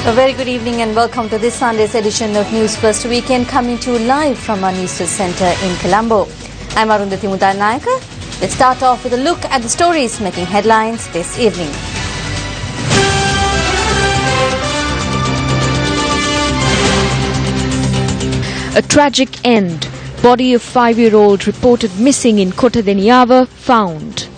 A very good evening and welcome to this Sunday's edition of News First Weekend, coming to you live from our Newsfirst Centre in Colombo. I'm Lanka. Let's start off with a look at the stories making headlines this evening. A tragic end. Body of 5-year-old reported missing in Kota Deniava found.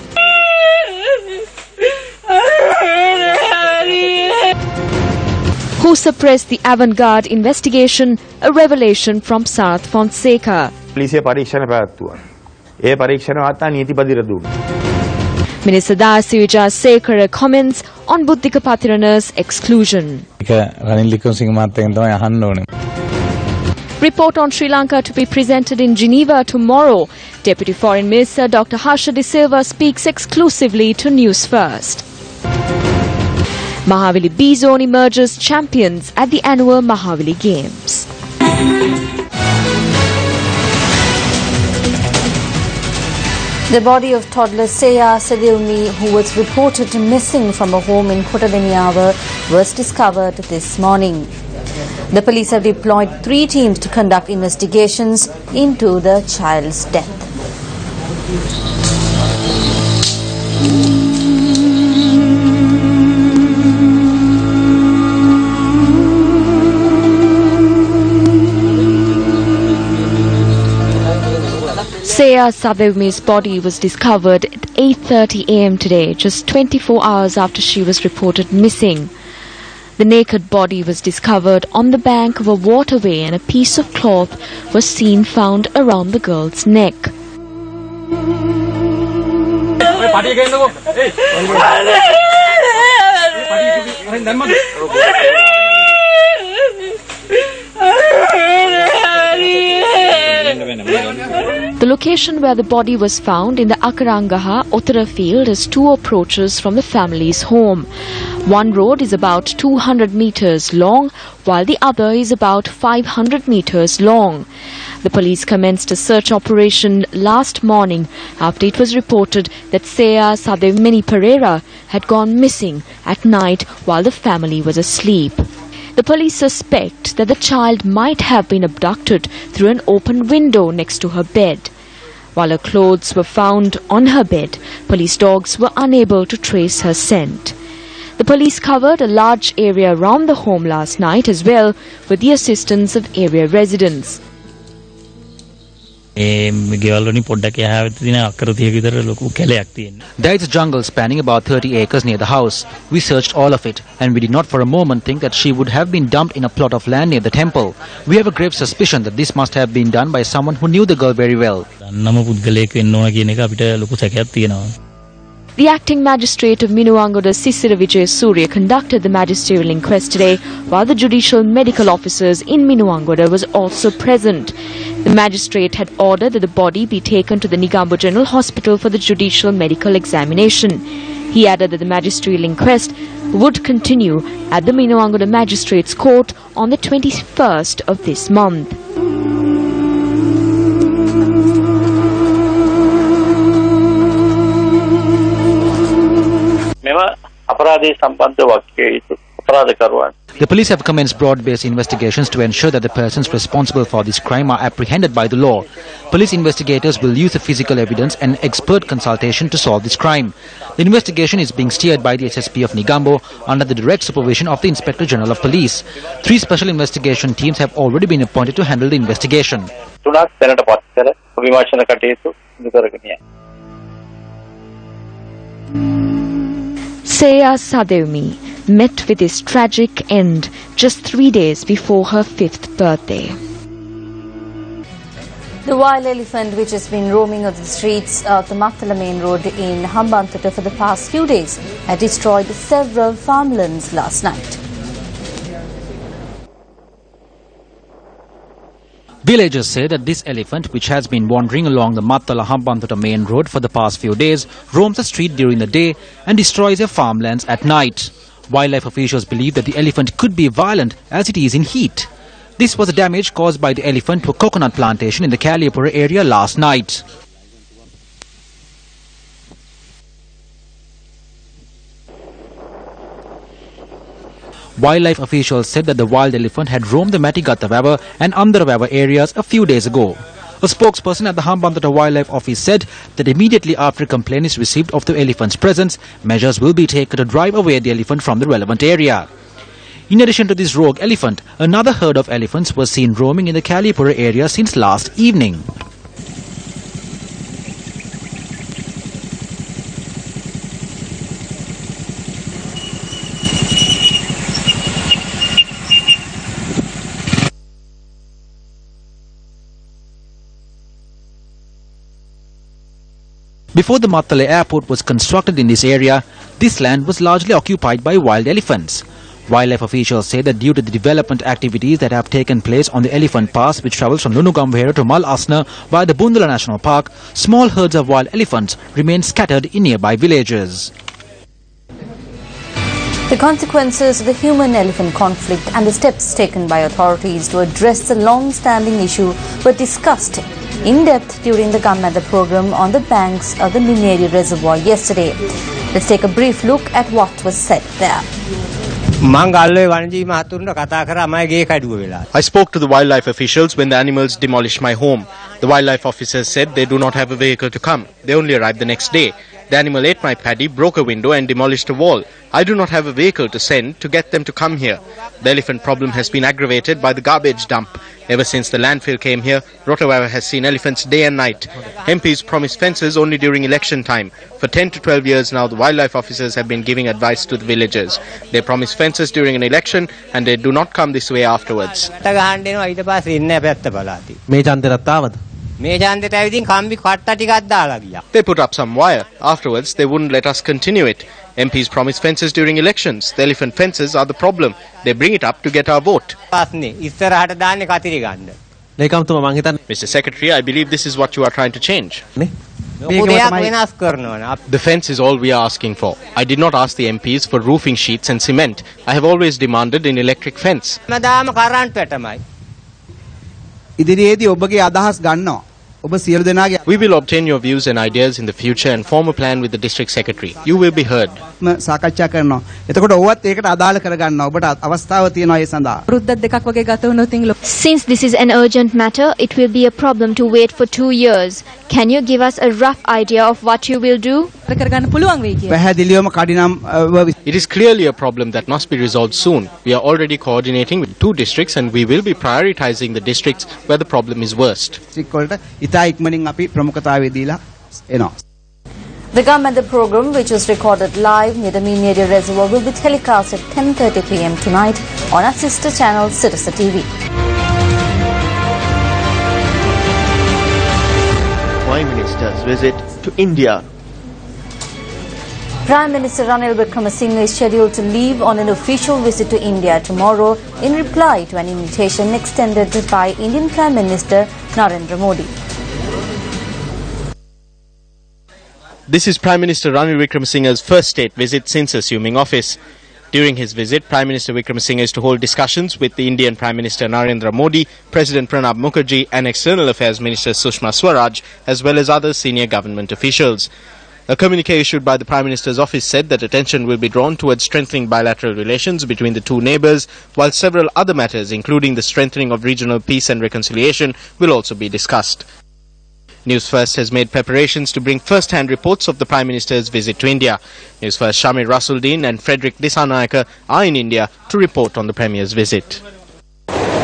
Who suppressed the avant-garde investigation? A revelation from Sarath Fonseca. Minister Dasi Wijayasekara comments on Buddhika Patirana's exclusion. Report on Sri Lanka to be presented in Geneva tomorrow. Deputy Foreign Minister Dr. Harsha De Silva speaks exclusively to News First. Mahavali B-Zone emerges champions at the annual Mahavali Games. The body of toddler Seya Sadilmi, who was reported missing from a home in Kota Deniava, was discovered this morning. The police have deployed 3 teams to conduct investigations into the child's death. Seya Sadilmi's body was discovered at 8:30 a.m. today, just 24 hours after she was reported missing. The naked body was discovered on the bank of a waterway and a piece of cloth was seen found around the girl's neck. The location where the body was found in the Akarangaha Ottara field has 2 approaches from the family's home. One road is about 200 meters long, while the other is about 500 meters long. The police commenced a search operation last morning after it was reported that Seya Sadilmi Pereira had gone missing at night while the family was asleep. The police suspect that the child might have been abducted through an open window next to her bed. While her clothes were found on her bed, police dogs were unable to trace her scent. The police covered a large area around the home last night as well, with the assistance of area residents. There is a jungle spanning about 30 acres near the house. We searched all of it, and we did not for a moment think that she would have been dumped in a plot of land near the temple. We have a grave suspicion that this must have been done by someone who knew the girl very well. The acting magistrate of Minuwangoda, Sisira Vijay Surya, conducted the magisterial inquest today, while the judicial medical officers in Minuwangoda was also present. The magistrate had ordered that the body be taken to the Negombo General Hospital for the judicial medical examination. He added that the magisterial inquest would continue at the Minuwangoda Magistrates Court on the 21st of this month. The police have commenced broad-based investigations to ensure that the persons responsible for this crime are apprehended by the law. Police investigators will use the physical evidence and expert consultation to solve this crime. The investigation is being steered by the SSP of Negombo under the direct supervision of the Inspector General of Police. 3 special investigation teams have already been appointed to handle the investigation. Seya Sadilmi met with this tragic end just 3 days before her 5th birthday. The wild elephant, which has been roaming on the streets of the Mattala main road in Hambantota for the past few days, had destroyed several farmlands last night. Villagers say that this elephant, which has been wandering along the Mattala-Hambantota main road for the past few days, roams the street during the day and destroys their farmlands at night. Wildlife officials believe that the elephant could be violent as it is in heat. This was the damage caused by the elephant to a coconut plantation in the Kaliapura area last night. Wildlife officials said that the wild elephant had roamed the Matigata and Andhra areas a few days ago. A spokesperson at the Hambantota Wildlife Office said that immediately after a complaint is received of the elephant's presence, measures will be taken to drive away the elephant from the relevant area. In addition to this rogue elephant, another herd of elephants was seen roaming in the Kalipura area since last evening. Before the Mattale airport was constructed in this area, this land was largely occupied by wild elephants. Wildlife officials say that due to the development activities that have taken place on the elephant pass which travels from Lunugambhera to Mal Asna via the Bundula National Park, small herds of wild elephants remain scattered in nearby villages. The consequences of the human-elephant conflict and the steps taken by authorities to address the long-standing issue were discussed in depth during the Gamada program on the banks of the Mineri Reservoir yesterday. Let's take a brief look at what was said there. I spoke to the wildlife officials when the animals demolished my home. The wildlife officers said they do not have a vehicle to come. They only arrived the next day. The animal ate my paddy, broke a window and demolished a wall. I do not have a vehicle to send to get them to come here. The elephant problem has been aggravated by the garbage dump. Ever since the landfill came here, Rotawava has seen elephants day and night. MPs promised fences only during election time. For 10 to 12 years now, the wildlife officers have been giving advice to the villagers. They promise fences during an election and they do not come this way afterwards. They put up some wire. Afterwards, they wouldn't let us continue it. MPs promise fences during elections. The elephant fences are the problem. They bring it up to get our vote. Mr. Secretary, I believe this is what you are trying to change. The fence is all we are asking for. I did not ask the MPs for roofing sheets and cement. I have always demanded an electric fence. We will obtain your views and ideas in the future and form a plan with the district secretary. You will be heard. Since this is an urgent matter, it will be a problem to wait for 2 years. Can you give us a rough idea of what you will do? It is clearly a problem that must be resolved soon. We are already coordinating with 2 districts and we will be prioritizing the districts where the problem is worst. The Gamada program, which was recorded live near the Mineri Reservoir, will be telecast at 10:30 p.m. tonight on our sister channel Sirasa TV. Prime Minister's visit to India. Prime Minister Ranil Wickremesinghe is scheduled to leave on an official visit to India tomorrow in reply to an invitation extended by Indian Prime Minister Narendra Modi. This is Prime Minister Ranil Wickremesinghe's first state visit since assuming office. During his visit, Prime Minister Wickremesinghe is to hold discussions with the Indian Prime Minister Narendra Modi, President Pranab Mukherjee and External Affairs Minister Sushma Swaraj, as well as other senior government officials. A communique issued by the Prime Minister's office said that attention will be drawn towards strengthening bilateral relations between the 2 neighbours, while several other matters, including the strengthening of regional peace and reconciliation, will also be discussed. Newsfirst has made preparations to bring first-hand reports of the Prime Minister's visit to India. Newsfirst Shamir Rasuldeen and Frederick Disanayake are in India to report on the Premier's visit.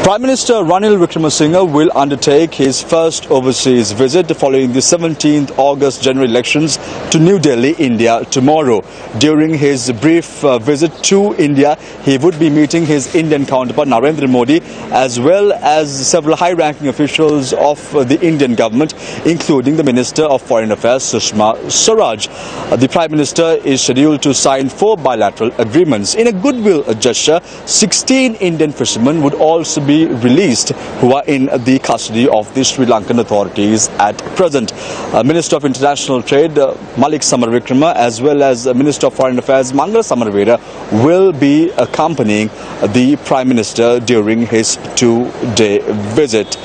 Prime Minister Ranil Wickremesinghe will undertake his first overseas visit following the 17th August general elections to New Delhi, India tomorrow. During his brief visit to India, he would be meeting his Indian counterpart Narendra Modi as well as several high-ranking officials of the Indian government, including the Minister of Foreign Affairs Sushma Swaraj. The Prime Minister is scheduled to sign 4 bilateral agreements. In a goodwill gesture, 16 Indian fishermen would also be released who are in the custody of the Sri Lankan authorities at present. Minister of International Trade Malik Samaravikrama as well as Minister of Foreign Affairs Mangala Samarvera will be accompanying the Prime Minister during his 2-day visit.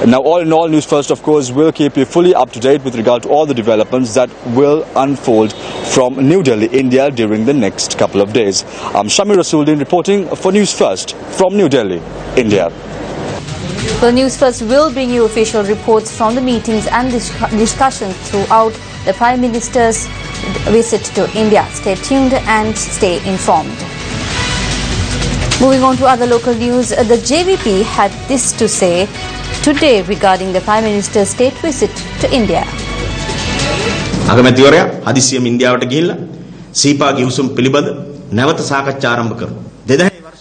Now, all in all, News First, of course, will keep you fully up to date with regard to all the developments that will unfold from New Delhi, India, during the next couple of days. I'm Shamir Rasuldin reporting for News First from New Delhi, India. Well, News First will bring you official reports from the meetings and discussions throughout the Prime Minister's visit to India. Stay tuned and stay informed. Moving on to other local news, the JVP had this to say today regarding the Prime Minister's state visit to India. අගමැතිවරයා හදිසියෙම ඉන්දියාවට ගිහිල්ලා CEPA ගිවිසුම් පිළිබඳ නැවත සාකච්ඡා ආරම්භ කරමු.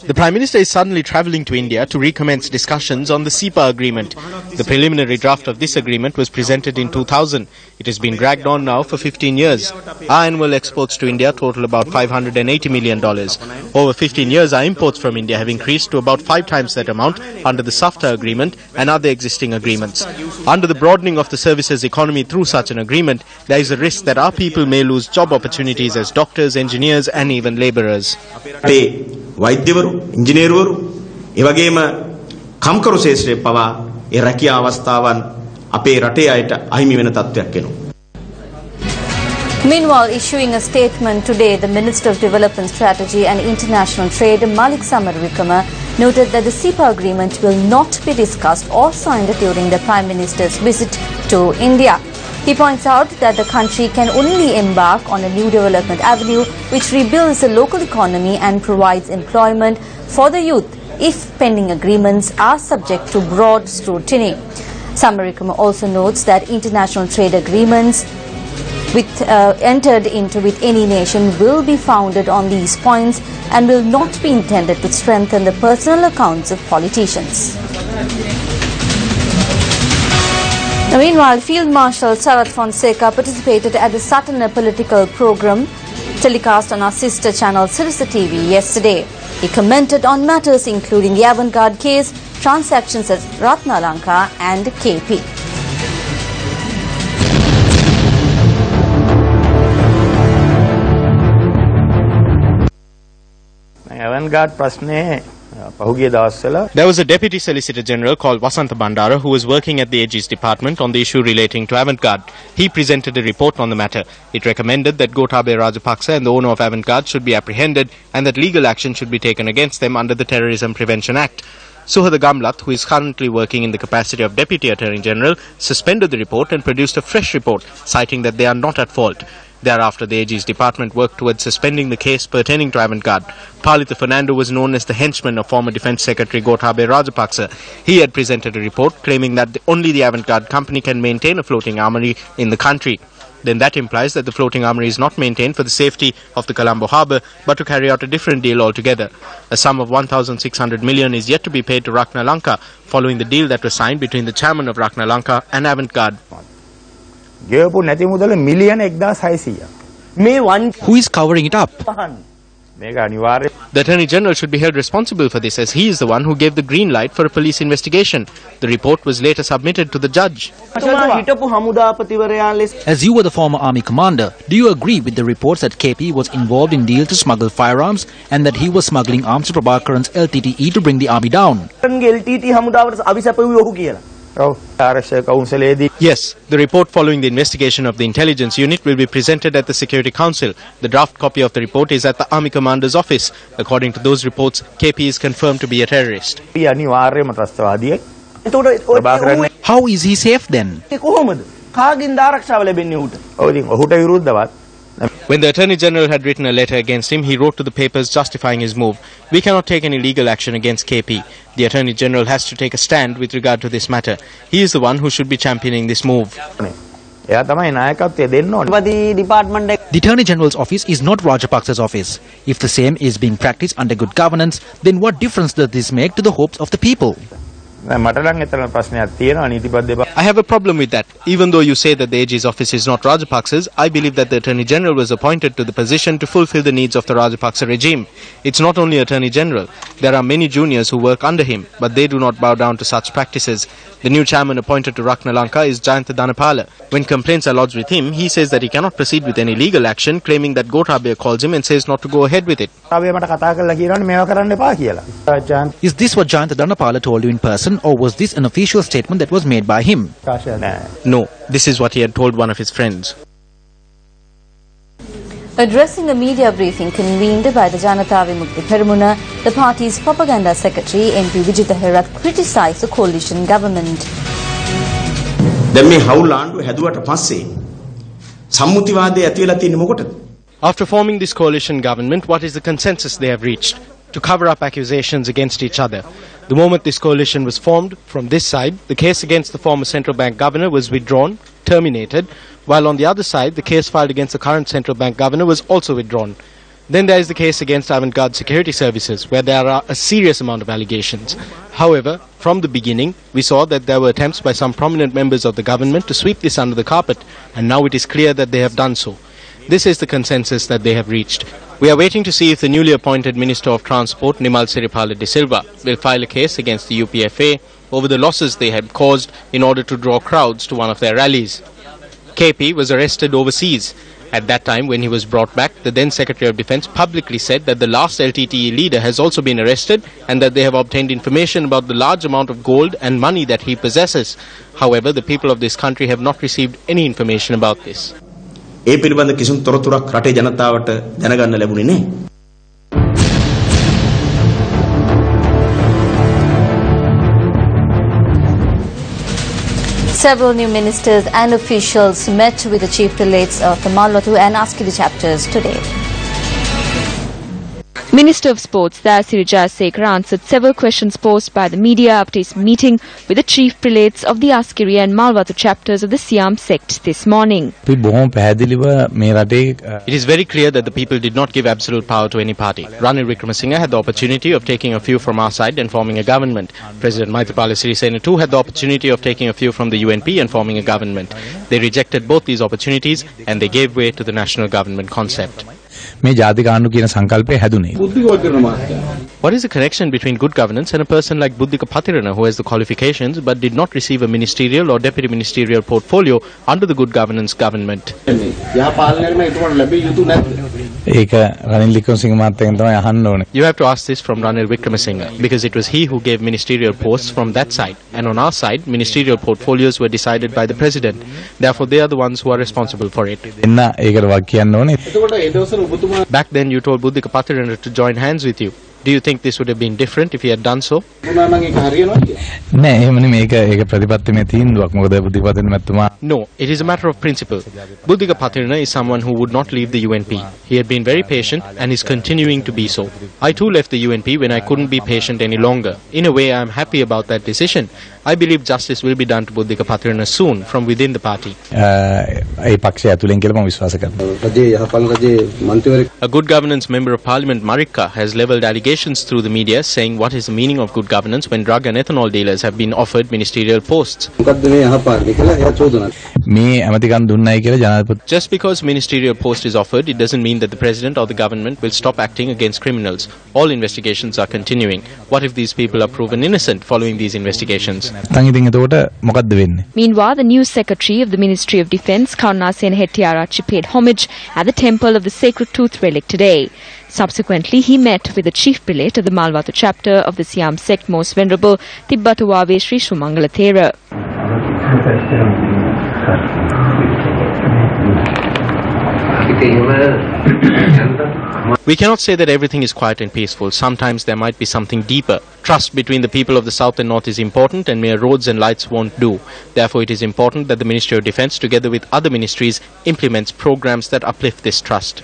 The Prime Minister is suddenly travelling to India to recommence discussions on the SEPA agreement. The preliminary draft of this agreement was presented in 2000. It has been dragged on now for 15 years. Our annual exports to India total about $580 million. Over 15 years, our imports from India have increased to about 5 times that amount under the SAFTA agreement and other existing agreements. Under the broadening of the services economy through such an agreement, there is a risk that our people may lose job opportunities as doctors, engineers and even labourers. වෛද්‍යවරු ඉංජිනේරුවරු ඒ වගේම කම්කරු ශේෂ්ත්‍රයේ පවා ඒ රැකියා අවස්ථාවන් අපේ රටේ අයට අහිමි වෙන තත්ත්වයක් එනවා. Meanwhile, issuing a statement today, the Minister of Development Strategy and International Trade, Malik Samaraweekama, noted that the SEPA agreement will not be discussed or signed during the Prime Minister's visit to India. He points out that the country can only embark on a new development avenue which rebuilds the local economy and provides employment for the youth if pending agreements are subject to broad scrutiny. Samaraweekama also notes that international trade agreements entered into with any nation will be founded on these points and will not be intended to strengthen the personal accounts of politicians. Meanwhile, Field Marshal Sarath Fonseca participated at the Saturn political program telecast on our sister channel Sirisa TV yesterday. He commented on matters including the avant-garde case, transactions at Lanka and KP. Avant-garde ප්‍රශ්නේ There was a Deputy Solicitor General called Vasantha Bandara who was working at the AG's department on the issue relating to avant-garde. He presented a report on the matter. It recommended that Gotabaya Rajapaksa and the owner of avant-garde should be apprehended and that legal action should be taken against them under the Terrorism Prevention Act. Suhada Gamlat, who is currently working in the capacity of Deputy Attorney General, suspended the report and produced a fresh report, citing that they are not at fault. Thereafter, the AG's department worked towards suspending the case pertaining to avant-garde. Palitha Fernando was known as the henchman of former Defence Secretary Gotabaya Rajapaksa. He had presented a report claiming that only the avant-garde company can maintain a floating armoury in the country. Then that implies that the floating armoury is not maintained for the safety of the Colombo harbour, but to carry out a different deal altogether. A sum of 1,600 million is yet to be paid to Lanka, following the deal that was signed between the chairman of Lanka and avant-garde. ගෙවපු නැති මුදල මිලියන 1600. Who is covering it up? මේක අනිවාර්ය. The Attorney General should be held responsible for this, as he is the one who gave the green light for a police investigation. The report was later submitted to the judge. As you were the former army commander, do you agree with the reports that KP was involved in deal to smuggle firearms and that he was smuggling arms to Prabhakaran's LTTE to bring the army down? Yes, the report following the investigation of the intelligence unit will be presented at the Security Council. The draft copy of the report is at the Army Commander's office. According to those reports, KP is confirmed to be a terrorist. How is he safe then? When the Attorney General had written a letter against him, he wrote to the papers justifying his move. We cannot take any legal action against KP. The Attorney General has to take a stand with regard to this matter. He is the one who should be championing this move. The Attorney General's office is not Rajapaksa's office. If the same is being practiced under good governance, then what difference does this make to the hopes of the people? I have a problem with that. Even though you say that the AG's office is not Rajapaksa's, I believe that the Attorney General was appointed to the position to fulfill the needs of the Rajapaksa regime. It's not only Attorney General. There are many juniors who work under him, but they do not bow down to such practices. The new chairman appointed to Lanka is Jayantha Dhanapala. When complaints are lodged with him, he says that he cannot proceed with any legal action, claiming that Gotabaya calls him and says not to go ahead with it. Is this what Jayantha Dhanapala told you in person? person, or was this an official statement that was made by him? No, this is what he had told one of his friends. Addressing a media briefing convened by the Janata Vimukti Peramuna, the party's propaganda secretary MP Vijitha Herath criticised the coalition government. After forming this coalition government, what is the consensus they have reached? To cover up accusations against each other. The moment this coalition was formed, from this side, the case against the former central bank governor was withdrawn, terminated, while on the other side, the case filed against the current central bank governor was also withdrawn. Then there is the case against avant-garde security services, where there are a serious amount of allegations. However, from the beginning, we saw that there were attempts by some prominent members of the government to sweep this under the carpet, and now it is clear that they have done so. This is the consensus that they have reached. We are waiting to see if the newly appointed Minister of Transport, Nimal Siripala de Silva, will file a case against the UPFA over the losses they had caused in order to draw crowds to one of their rallies. KP was arrested overseas. At that time, when he was brought back, the then Secretary of Defence publicly said that the last LTTE leader has also been arrested and that they have obtained information about the large amount of gold and money that he possesses. However, the people of this country have not received any information about this. ඒ පිළිබඳ කිසිම තොරතුරක් රටේ ජනතාවට දැනගන්න ලැබුණේ නැහැ. Several new ministers and officials met with the chief prelates of the Malwatu and Askili chapters today. Minister of Sports Dayasiri Jayasekara answered several questions posed by the media after his meeting with the chief prelates of the Askiri and Malwatu chapters of the Siam sect this morning. It is very clear that the people did not give absolute power to any party. Ranil Wickremesinghe had the opportunity of taking a few from our side and forming a government. President Maithripala Sirisena too had the opportunity of taking a few from the UNP and forming a government. They rejected both these opportunities and they gave way to the national government concept. What is the connection between good governance and a person like Buddhika Pathirana who has the qualifications but did not receive a ministerial or deputy ministerial portfolio under the good governance government? You have to ask this from Ranil Wickremesinghe because it was he who gave ministerial posts from that side, and on our side ministerial portfolios were decided by the president. Therefore they are the ones who are responsible for it. Back then you told Buddhika Pathirana to join hands with you. Do you think this would have been different if he had done so? No, it is a matter of principle. Buddhika Pathirana is someone who would not leave the UNP. He had been very patient and is continuing to be so. I too left the UNP when I couldn't be patient any longer. In a way I am happy about that decision. I believe justice will be done to Buddhika Pathirana soon from within the party. A good governance member of parliament, Marikka, has levelled allegations through the media saying what is the meaning of good governance when drug and ethanol dealers have been offered ministerial posts. Just because ministerial post is offered, it doesn't mean that the president or the government will stop acting against criminals. All investigations are continuing. What if these people are proven innocent following these investigations? Meanwhile, the new secretary of the Ministry of Defence, Karunasena Hettiarachchi, paid homage at the temple of the Sacred Tooth relic today. Subsequently, he met with the chief prelate of the Malwatu chapter of the Siam sect, Most Venerable Tibbatuwave Sri Sumangala Thera. We cannot say that everything is quiet and peaceful. Sometimes there might be something deeper. Trust between the people of the south and north is important, and mere roads and lights won't do. Therefore, it is important that the Ministry of Defence, together with other ministries, implements programs that uplift this trust.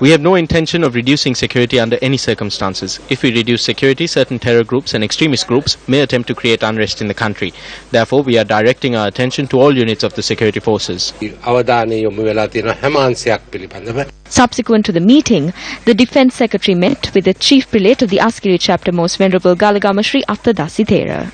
We have no intention of reducing security under any circumstances. If we reduce security, certain terror groups and extremist groups may attempt to create unrest in the country. Therefore, we are directing our attention to all units of the security forces. Subsequent to the meeting, the Defence Secretary met with the Chief Prelate of the Askiri chapter, Most Venerable Galagama Sri Aftadasi Thera.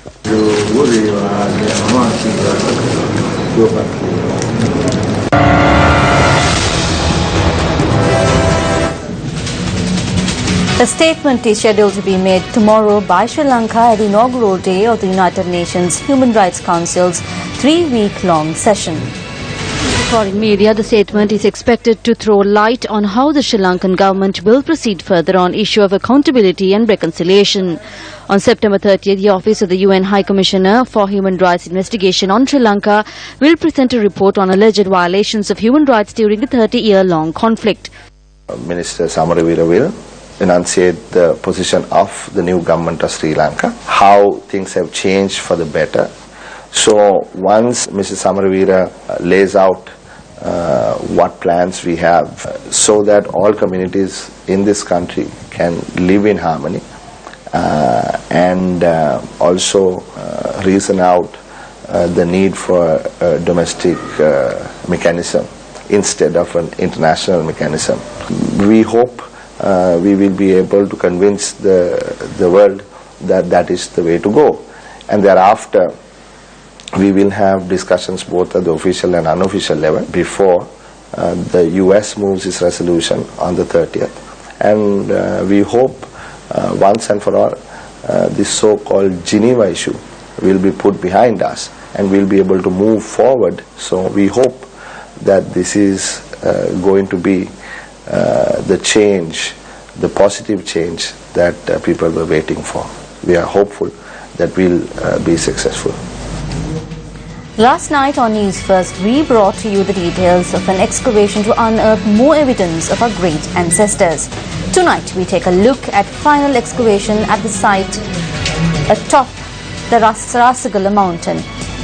A statement is scheduled to be made tomorrow by Sri Lanka at the inaugural day of the United Nations Human Rights Council's 3-week-long session. Foreign media, the statement is expected to throw light on how the Sri Lankan government will proceed further on issue of accountability and reconciliation. On September 30th, the Office of the UN High Commissioner for Human Rights Investigation on Sri Lanka will present a report on alleged violations of human rights during the 30-year-long conflict. Minister Samaravira will enunciate the position of the new government of Sri Lanka, how things have changed for the better. So once Mr. Samaravira lays out what plans we have so that all communities in this country can live in harmony and also reason out the need for a domestic mechanism instead of an international mechanism. We hope we will be able to convince the world that that is the way to go, and thereafter we will have discussions both at the official and unofficial level before the US moves its resolution on the 30th. And we hope once and for all this so-called Geneva issue will be put behind us and we'll be able to move forward. So we hope that this is going to be the change, the positive change that people were waiting for. We are hopeful that we'll be successful. Last night on News First, we brought to you the details of an excavation to unearth more evidence of our great ancestors. Tonight, we take a look at final excavation at the site atop the Rasagala mountain.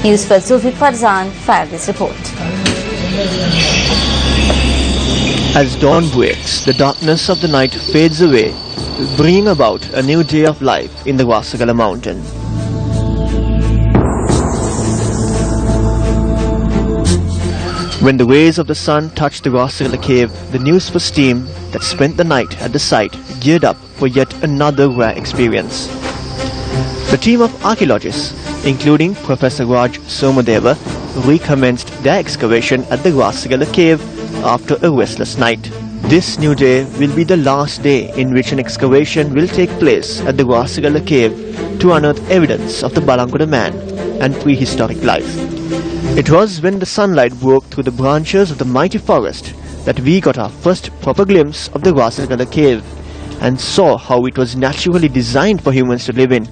News First Zulfi Farzan fired this report. As dawn breaks, the darkness of the night fades away, bringing about a new day of life in the Rasagala mountain. When the rays of the sun touched the Rasagala cave, the Newsfirst team that spent the night at the site geared up for yet another rare experience. The team of archaeologists, including Professor Raj Somadeva, recommenced their excavation at the Rasagala cave after a restless night. This new day will be the last day in which an excavation will take place at the Rasagala cave to unearth evidence of the Balangoda man and prehistoric life. It was when the sunlight broke through the branches of the mighty forest that we got our first proper glimpse of the Rasagala cave and saw how it was naturally designed for humans to live in.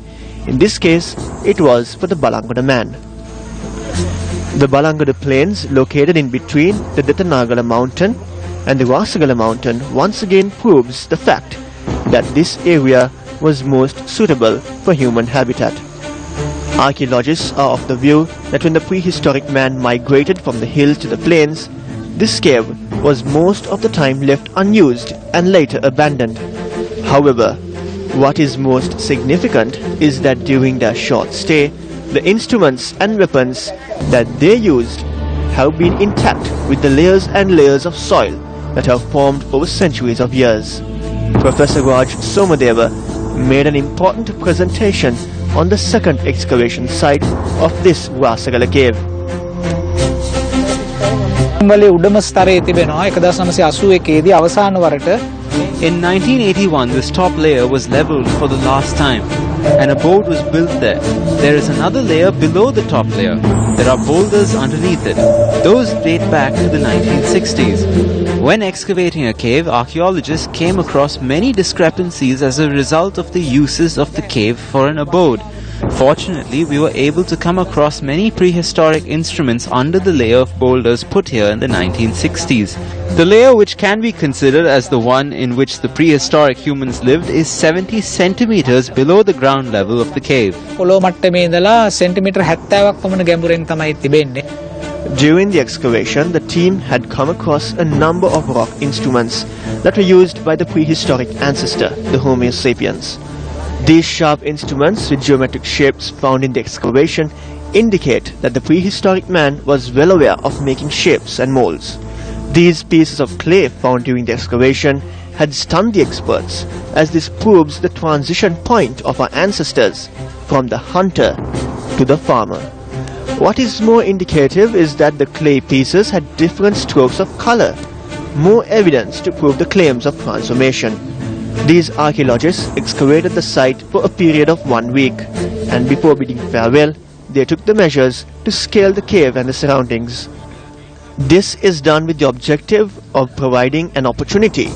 In this case, it was for the Balangoda man. The Balangoda plains, located in between the Detanagala mountain and the Rasagala mountain, once again proves the fact that this area was most suitable for human habitat. Archaeologists are of the view that when the prehistoric man migrated from the hills to the plains, this cave was most of the time left unused and later abandoned. However, what is most significant is that during their short stay, the instruments and weapons that they used have been intact with the layers and layers of soil that have formed over centuries of years. Professor Raj Somadeva made an important presentation on the second excavation site of this Rasagala cave. In 1981, this top layer was leveled for the last time. An abode was built there. There is another layer below the top layer. There are boulders underneath it. Those date back to the 1960s. When excavating a cave, archaeologists came across many discrepancies as a result of the uses of the cave for an abode. Fortunately, we were able to come across many prehistoric instruments under the layer of boulders put here in the 1960s. The layer which can be considered as the one in which the prehistoric humans lived is 70 centimeters below the ground level of the cave. During the excavation, the team had come across a number of rock instruments that were used by the prehistoric ancestor, the Homo sapiens. These sharp instruments with geometric shapes found in the excavation indicate that the prehistoric man was well aware of making shapes and molds. These pieces of clay found during the excavation had stunned the experts, as this proves the transition point of our ancestors from the hunter to the farmer. What is more indicative is that the clay pieces had different strokes of color, more evidence to prove the claims of transformation. These archaeologists excavated the site for a period of 1 week, and before bidding farewell, they took the measures to scale the cave and the surroundings. This is done with the objective of providing an opportunity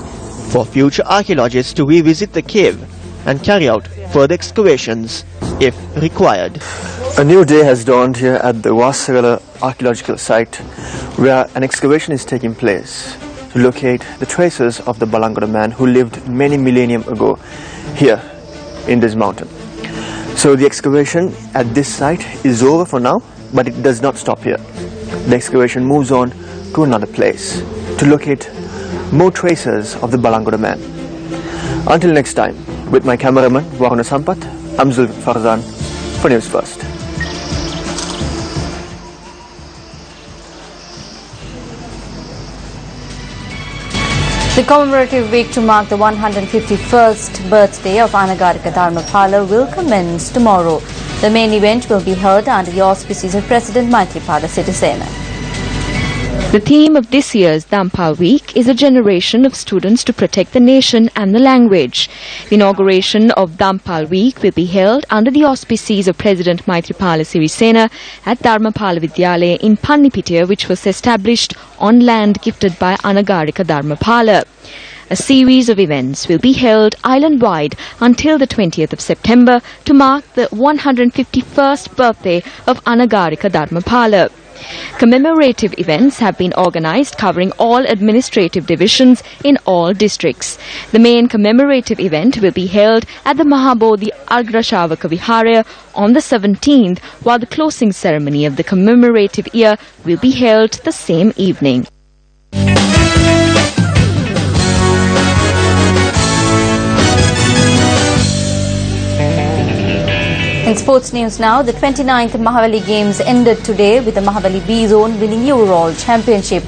for future archaeologists to revisit the cave and carry out further excavations if required. A new day has dawned here at the Wasagala archaeological site, where an excavation is taking place to locate the traces of the Balangoda man who lived many millennium ago here in this mountain. So the excavation at this site is over for now, but it does not stop here. The excavation moves on to another place to locate more traces of the Balangoda man. Until next time, with my cameraman Varuna Sampat, I'm Zulfikar Farzan for News First. The commemorative week to mark the 151st birthday of Anagarika Dharmapala will commence tomorrow. The main event will be held under the auspices of President Maithripala Sirisena. The theme of this year's Dhampal Week is a generation of students to protect the nation and the language. The inauguration of Dhampal Week will be held under the auspices of President Maithripala Sirisena at Dharmapala Vidyalaya in Pannipitiya, which was established on land gifted by Anagarika Dharmapala. A series of events will be held island-wide until the 20th of September to mark the 151st birthday of Anagarika Dharmapala. Commemorative events have been organized covering all administrative divisions in all districts. The main commemorative event will be held at the Mahabodhi Agrashavaka Viharaya on the 17th, while the closing ceremony of the commemorative year will be held the same evening. In sports news now, the 29th Mahavali Games ended today with the Mahavali B Zone winning overall championship.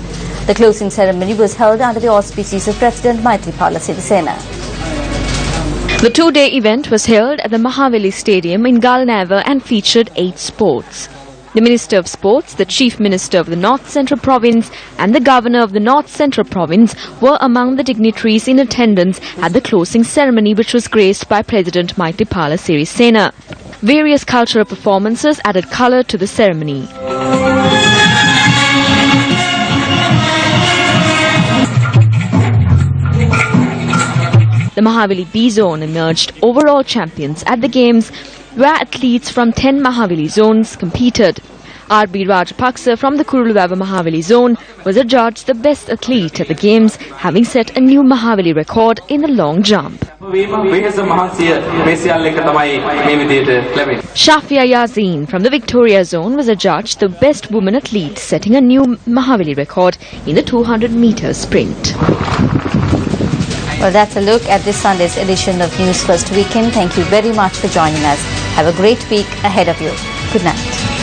The closing ceremony was held under the auspices of President Maithripala Sirisena. The two-day event was held at the Mahavali Stadium in Galnavar and featured 8 sports. The Minister of Sports, the Chief Minister of the North Central Province and the Governor of the North Central Province were among the dignitaries in attendance at the closing ceremony, which was graced by President Maithripala Sirisena. Various cultural performances added colour to the ceremony. The Mahavali B Zone emerged overall champions at the Games, where athletes from 10 Mahavali zones competed. R.B. Rajapaksa from the Kuruluvava Mahavali zone was adjudged the best athlete at the Games, having set a new Mahavali record in the long jump. Shafia Yazeen from the Victoria zone was adjudged the best woman athlete, setting a new Mahavali record in the 200 meter sprint. Well, that's a look at this Sunday's edition of News First Weekend. Thank you very much for joining us. Have a great week ahead of you. Good night.